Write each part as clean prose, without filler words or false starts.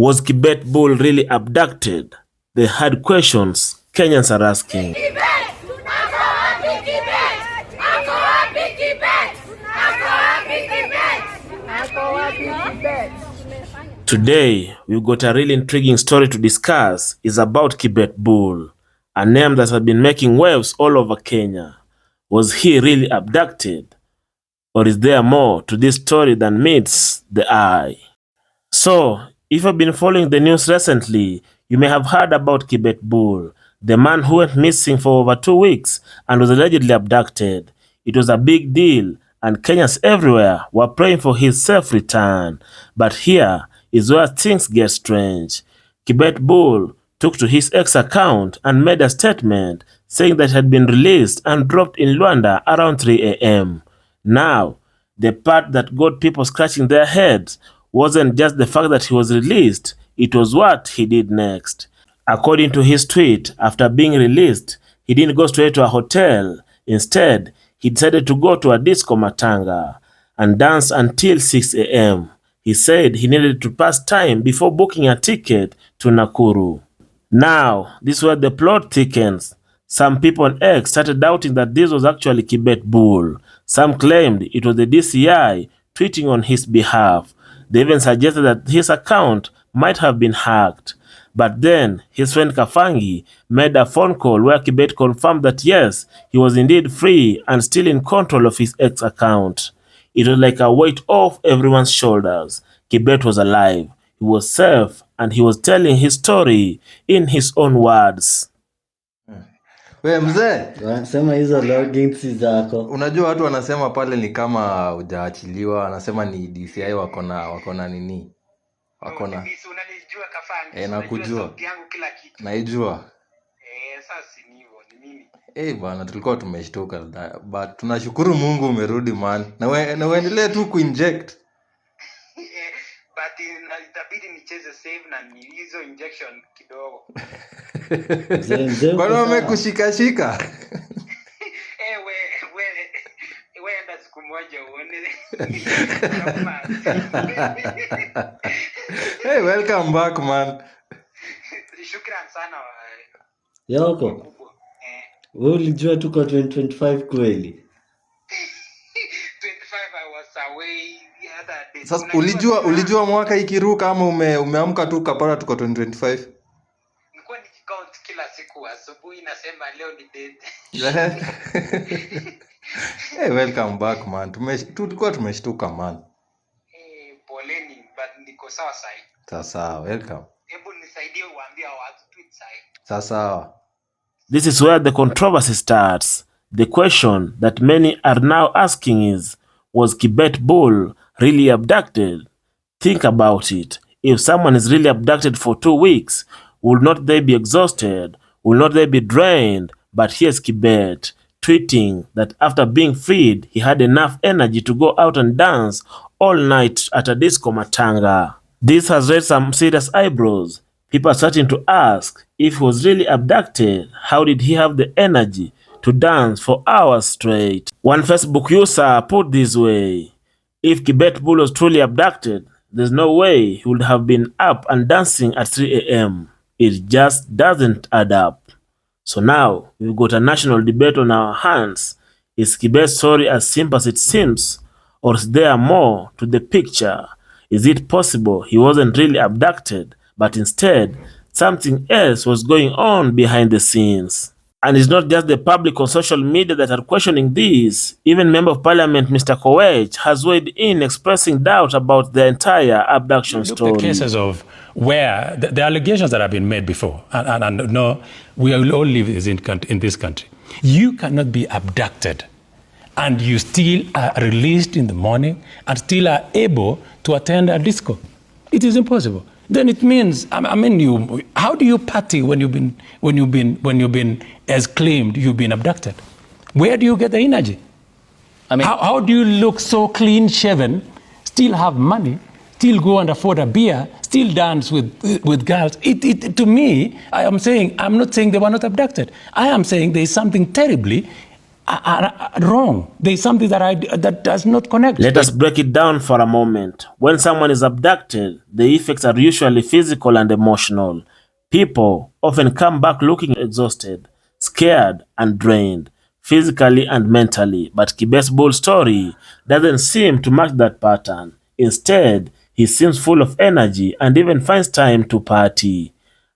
Was Kibet bull really abducted? The hard questions Kenyans are asking. Today, we've got a really intriguing story to discuss. It's about Kibet bull, a name that has been making waves all over Kenya. Was he really abducted? Or is there more to this story than meets the eye? So, if you've been following the news recently, you may have heard about Kibet bull, the man who went missing for over 2 weeks and was allegedly abducted. It was a big deal, and Kenyans everywhere were praying for his safe return. But here is where things get strange. Kibet bull took to his X account and made a statement saying that he had been released and dropped in Luanda around 3 a.m. Now, the part that got people scratching their heads wasn't just the fact that he was released, it was what he did next. According to his tweet, after being released, he didn't go straight to a hotel. Instead, he decided to go to a disco matanga and dance until 6 a.m. He said he needed to pass time before booking a ticket to Nakuru. Now, this is where the plot thickens. Some people on X started doubting that this was actually Kibet bull. Some claimed it was the DCI tweeting on his behalf. They even suggested that his account might have been hacked. But then, his friend Kafangi made a phone call where Kibet confirmed that yes, he was indeed free and still in control of his X account. It was like a weight off everyone's shoulders. Kibet was alive, he was safe, and he was telling his story in his own words. We mzee, wanasema hizo logins zako. Unajua watu wanasema pale ni kama hujaachiliwa, wanasema ni DCI wako na nini? Wako na unanijua Kafangi. Nakujua. Yangu kila kitu. Naijua. Sasa ni hivyo, ni mimi. Bwana tulikuwa tumeshtuka, but tunashukuru Mungu umerudi man. Na uendelee tu kuinject. But itabidi nicheze save na hizo injection kidogo. Bwana wamekushika. Wewe enda siku moja uone. Hey, welcome back man. Shukran sana. Yoko. Wewe ulijua tuko 2025 kweli? 25 I was away the other day. Sasa ulijua mwaka ikiruka ama umeamka tu kapara tuko 2025? Nilikuwa nikicount kila siku asubuhi nasema leo ni date. Hey, welcome back man. Tulikuwa tumeshtuka man. Poleni but niko sawa sasa. Sawa, welcome. Hebu nisaidie uambie watu tweet sasa. Sawa. This is where the controversy starts. The question that many are now asking is, was Kibet bull really abducted? Think about it. If someone is really abducted for 2 weeks, will not they be exhausted? Will not they be drained? But here's Kibet tweeting that after being freed, he had enough energy to go out and dance all night at a disco matanga. This has raised some serious eyebrows. People are starting to ask, if he was really abducted, how did he have the energy to dance for hours straight? One Facebook user put this way, if Kibet bull was truly abducted, there's no way he would have been up and dancing at 3 a.m. It just doesn't add up. So now, we've got a national debate on our hands. Is Kibet's story as simple as it seems? Or is there more to the picture? Is it possible he wasn't really abducted, but instead, something else was going on behind the scenes? And it's not just the public on social media that are questioning this. Even Member of Parliament Mr. Koech has weighed in expressing doubt about the entire abduction story. Look at cases of where the allegations that have been made before, and no, we all live in this country. You cannot be abducted and you still are released in the morning and still are able to attend a disco. It is impossible. Then it means, how do you party when you've been as claimed you've been abducted? Where do you get the energy? How do you look so clean shaven, still have money, still go and afford a beer, still dance with girls? To me, I'm not saying they were not abducted. I am saying there is something terribly wrong. There's something that does not connect. Let us break it down for a moment. When someone is abducted, the effects are usually physical and emotional. People often come back looking exhausted, scared, and drained, physically and mentally. But Kibet's bull story doesn't seem to match that pattern. Instead, he seems full of energy and even finds time to party.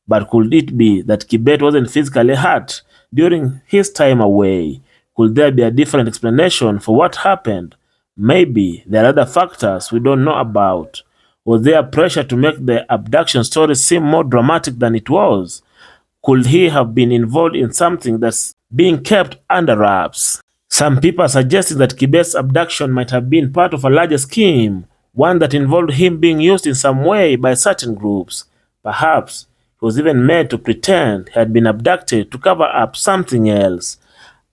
But could it be that Kibet wasn't physically hurt during his time away? Could there be a different explanation for what happened? Maybe there are other factors we don't know about. Was there pressure to make the abduction story seem more dramatic than it was? Could he have been involved in something that's being kept under wraps? Some people are suggesting that Kibet's abduction might have been part of a larger scheme, one that involved him being used in some way by certain groups. Perhaps he was even made to pretend he had been abducted to cover up something else.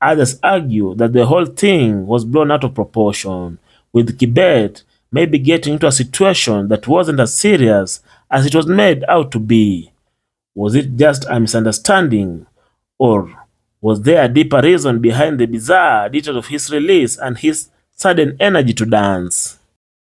Others argue that the whole thing was blown out of proportion, with Kibet maybe getting into a situation that wasn't as serious as it was made out to be. Was it just a misunderstanding, or was there a deeper reason behind the bizarre details of his release and his sudden energy to dance?